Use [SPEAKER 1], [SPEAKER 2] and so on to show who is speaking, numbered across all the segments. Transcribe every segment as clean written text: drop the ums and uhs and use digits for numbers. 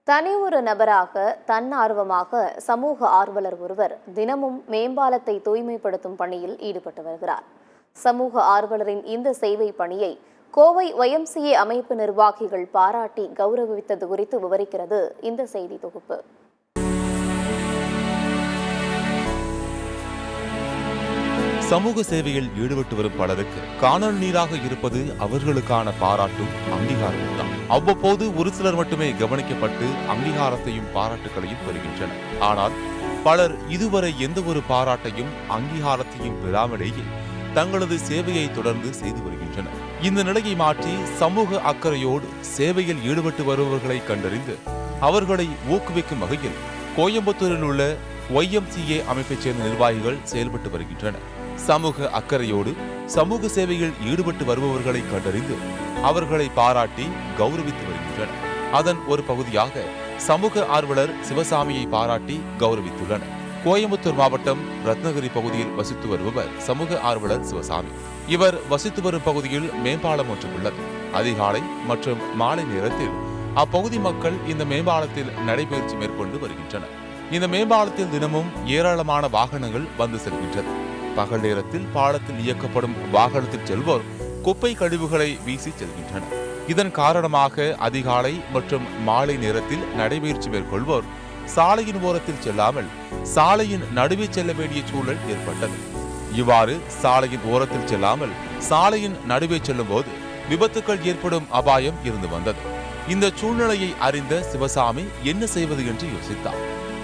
[SPEAKER 1] தனி ஒரு நபராக தன்னார்வமாக சமூக ஆர்வலர் ஒருவர் தினமும் மேம்பாலத்தை தூய்மைப்படுத்தும் பணியில் ஈடுபட்டு வருகிறார். சமூக ஆர்வலரின் இந்த சேவை பணியை கோவை YMCA அமைப்பு நிர்வாகிகள் பாராட்டி கௌரவித்தது குறித்து விவரிக்கிறது இந்த செய்தி தொகுப்பு.
[SPEAKER 2] சமூக சேவையில் ஈடுபட்டு வரும் பலருக்கு காணல் நீராக இருப்பது அவர்களுக்கான பாராட்டும் அங்கீகாரமும் தான். அவ்வப்போது ஒரு சிலர் மட்டுமே கவனிக்கப்பட்டு அங்கீகாரத்தையும் பாராட்டுகளையும் பெறுகின்றனர். ஆனால் பலர் இதுவரை எந்த ஒரு பாராட்டையும் அங்கீகாரத்தையும் பெறாமலேயே தங்களது சேவையை தொடர்ந்து செய்து வருகின்றனர். இந்த நிலையை மாற்றி சமூக அக்கறையோடு சேவையில் ஈடுபட்டு வருபவர்களை கண்டறிந்து அவர்களை ஊக்குவிக்கும் வகையில் கோயம்புத்தூரில் உள்ள YMCA அமைப்பைச் சேர்ந்த நிர்வாகிகள் செயல்பட்டு வருகின்றனர். சமூக அக்கறையோடு சமூக சேவையில் ஈடுபட்டு வருபவர்களை கண்டறிந்து அவர்களை பாராட்டி கௌரவித்து வருகின்றனர். அதன் ஒரு பகுதியாக சமூக ஆர்வலர் சிவசாமியை பாராட்டி கௌரவித்துள்ளனர். கோயம்புத்தூர் மாவட்டம் ரத்னகிரி பகுதியில் வசித்து வருபவர் சமூக ஆர்வலர் சிவசாமி. இவர் வசித்து வரும் பகுதியில் மேம்பாலம் ஒன்று உள்ளது. அதிகாலை மற்றும் மாலை நேரத்தில் அப்பகுதி மக்கள் இந்த மேம்பாலத்தில் நடைபயிற்சி மேற்கொண்டு வருகின்றனர். இந்த மேம்பாலத்தில் தினமும் ஏராளமான வாகனங்கள் வந்து செல்கின்றது. பகல் நேரத்தில் பாலத்தில் இயக்கப்படும் வாகனத்தில் செல்வோர் குப்பை கழிவுகளை வீசி செல்கின்றனர். இதன் காரணமாக அதிகாலை மற்றும் மாலை நேரத்தில் நடைபயிற்சி மேற்கொள்வோர் சாலையின் ஓரத்தில் செல்லாமல் சாலையின் நடுவே செல்ல வேண்டிய சூழல் ஏற்பட்டது. இவ்வாறு சாலையின் ஓரத்தில் செல்லாமல் சாலையின் நடுவே செல்லும் போது விபத்துக்கள் ஏற்படும் அபாயம் இருந்து வந்தது. இந்த சூழ்நிலையை அறிந்த சிவசாமி என்ன செய்வது என்று யோசித்தார்.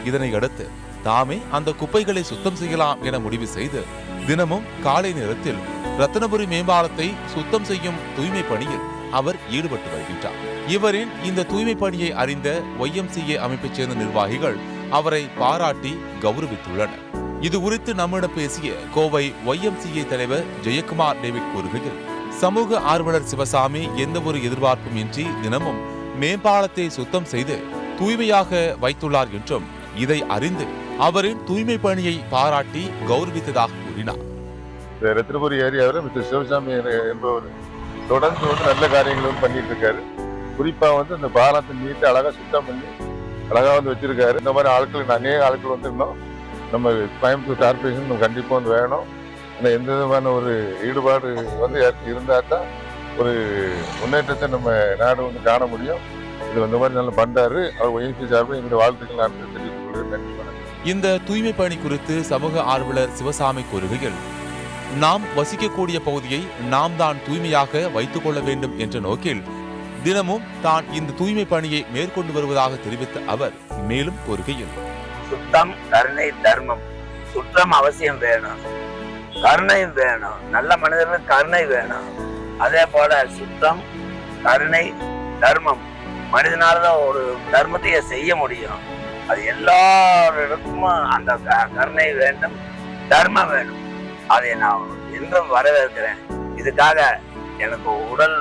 [SPEAKER 2] இதனை அடுத்து தாமே அந்த குப்பைகளை சுத்தம் செய்யலாம் என முடிவு செய்து தினமும் காலை நேரத்தில் ரத்தினபுரி மேம்பாலத்தை சுத்தம் செய்யும் தூய்மை பணியில் அவர் ஈடுபட்டு வருகின்றார். இவரின் இந்த தூய்மை பணியை அறிந்த YMCA அமைப்பைச் சேர்ந்த நிர்வாகிகள் அவரை பாராட்டி கௌரவித்துள்ளனர். இது குறித்து நம்மிடம் பேசிய கோவை YMCA தலைவர் ஜெயக்குமார் டேவிட் கூறுகையில், சமூக ஆர்வலர் சிவசாமி எந்த ஒரு எதிர்பார்ப்பும் இன்றி தினமும் மேம்பாலத்தை சுத்தம் செய்து தூய்மையாக வைத்துள்ளார் என்றும் இதை அறிந்து அவரின் தூய்மை பணியை பாராட்டி கௌரவித்ததாக கூறினார்.
[SPEAKER 3] ரத்தினபுரி ஏரியாவில் மிஸ்டர் சிவசாமி என்பவர் தொடர்ந்து நல்ல காரியங்களும் பண்ணிட்டு இருக்காரு. குறிப்பா இந்த பாலத்தை நீட்டு அழகா சுத்தம் பண்ணி அழகா வச்சிருக்காரு. இந்த மாதிரி ஆட்கள் அநேக ஆட்கள் வந்திருந்தோம். நம்ம கோயம்புத்தூர் கார்பரேஷன் கண்டிப்பா வேணும். எந்த விதமான ஒரு ஈடுபாடு இருந்தா தான் ஒரு முன்னேற்றத்தை நம்ம நாடு காண முடியும். இது இந்த மாதிரி நல்லா பண்றாரு. அவர் YMCA சார்பில் எங்களுடைய வாழ்த்துக்கள் நான் தெரிவித்துக் கொள்கிறேன். நன்றி.
[SPEAKER 2] இந்த தூய்மை பணி குறித்து சமூக ஆர்வலர் சிவசாமி கூறுகையில், நாம் வசிக்கக்கூடிய பகுதியை நாம் தான் தூய்மையாக வைத்துக் கொள்ள வேண்டும் என்ற நோக்கில் தினமும் தான் இந்த தூய்மை பணியை மேற்கொண்டு வருவதாக தெரிவித்த அவர் மேலும் கூறுகையில்,
[SPEAKER 4] சுத்தம், கருணை, தர்மம். சுத்தம் அவசியம் வேணும், கருணையும் வேணும். நல்ல மனிதர்களுக்கு கருணை வேணும். அதே போல சுத்தம், கருணை, தர்மம். மனிதனால்தான் ஒரு தர்மத்தையே செய்ய முடியும். அது எல்லாருக்கும் அந்த கருணை வேண்டும், தர்மம் வேணும். அதை நான் என்றும் வரவேற்கிறேன். இதுக்காக எனக்கு உடல்,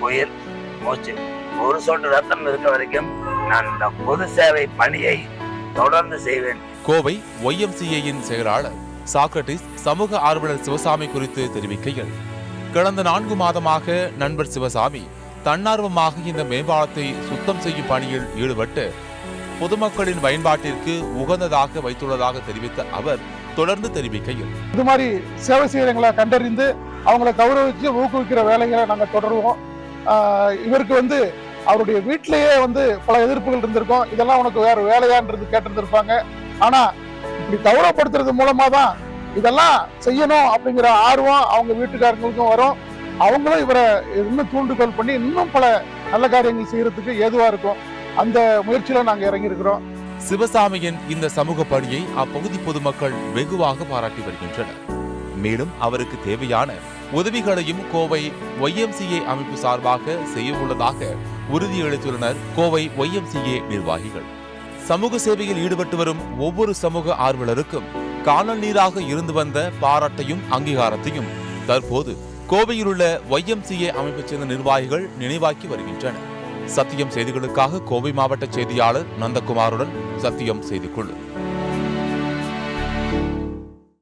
[SPEAKER 4] உயிர், மூச்சு, ஒரு சொட்டு ரத்தம் இருக்க வரைக்கும் நான் இந்த பொது சேவை பணியை தொடர்ந்து செய்வேன்.
[SPEAKER 2] கோவை YMCA-யின் செயலாளர் சாக்ரட்டிஸ் சமூக ஆர்வலர் சிவசாமி குறித்து தெரிவிக்கையில், கடந்த 4 மாதமாக நண்பர் சிவசாமி தன்னார்வமாக இந்த மேம்பாலத்தை சுத்தம் செய்யும் பணியில் ஈடுபட்டு பொதுமக்களின் பயன்பாட்டிற்கு உகந்ததாக வைத்துள்ளதாக தெரிவித்த அவர் தொடர்ந்து தெரிவிக்கையில்,
[SPEAKER 5] இது மாதிரி சேவை செய்யறவங்களை கண்டறிந்து அவங்களை கௌரவிச்சு ஊக்குவிக்கிற வேலைகளை நாங்கள் தொடருவோம். இவருக்கு அவருடைய வீட்டிலேயே பல எதிர்ப்புகள் இருந்திருக்கும். இதெல்லாம் உனக்கு வேற வேலையான்றது கேட்டிருந்திருப்பாங்க. ஆனா இப்படி கௌரவப்படுத்துறது மூலமா தான் இதெல்லாம் செய்யணும் அப்படிங்கிற ஆர்வம் அவங்க வீட்டுக்காரங்களுக்கும் வரும். அவங்களும் இவரை இன்னும் தூண்டுகோல் பண்ணி இன்னும் பல நல்ல காரியங்கள் செய்யறதுக்கு ஏதுவா இருக்கும். அந்த முயற்சியில நாங்க இறங்கி இருக்கிறோம்.
[SPEAKER 2] சிவசாமியின் இந்த சமூக பணியை அப்பகுதி பொதுமக்கள் வெகுவாக பாராட்டி வருகின்றனர். மேலும் அவருக்கு தேவையான உதவிகளையும் கோவை YMCA அமைப்பு சார்பாக செய்ய உள்ளதாக உறுதியளித்துள்ளனர் கோவை YMCA நிர்வாகிகள். சமூக சேவையில் ஈடுபட்டு வரும் ஒவ்வொரு சமூக ஆர்வலருக்கும் காணல் நீராக இருந்து வந்த பாராட்டையும் அங்கீகாரத்தையும் தற்போது கோவையில் உள்ள YMCA அமைப்பைச் சேர்ந்த நிர்வாகிகள் நினைவாக்கி வருகின்றனர். சத்தியம் செய்திகளுக்காக கோவை மாவட்ட செய்தியாளர் நந்தகுமாருடன் சத்தியம் செய்திக்குழு.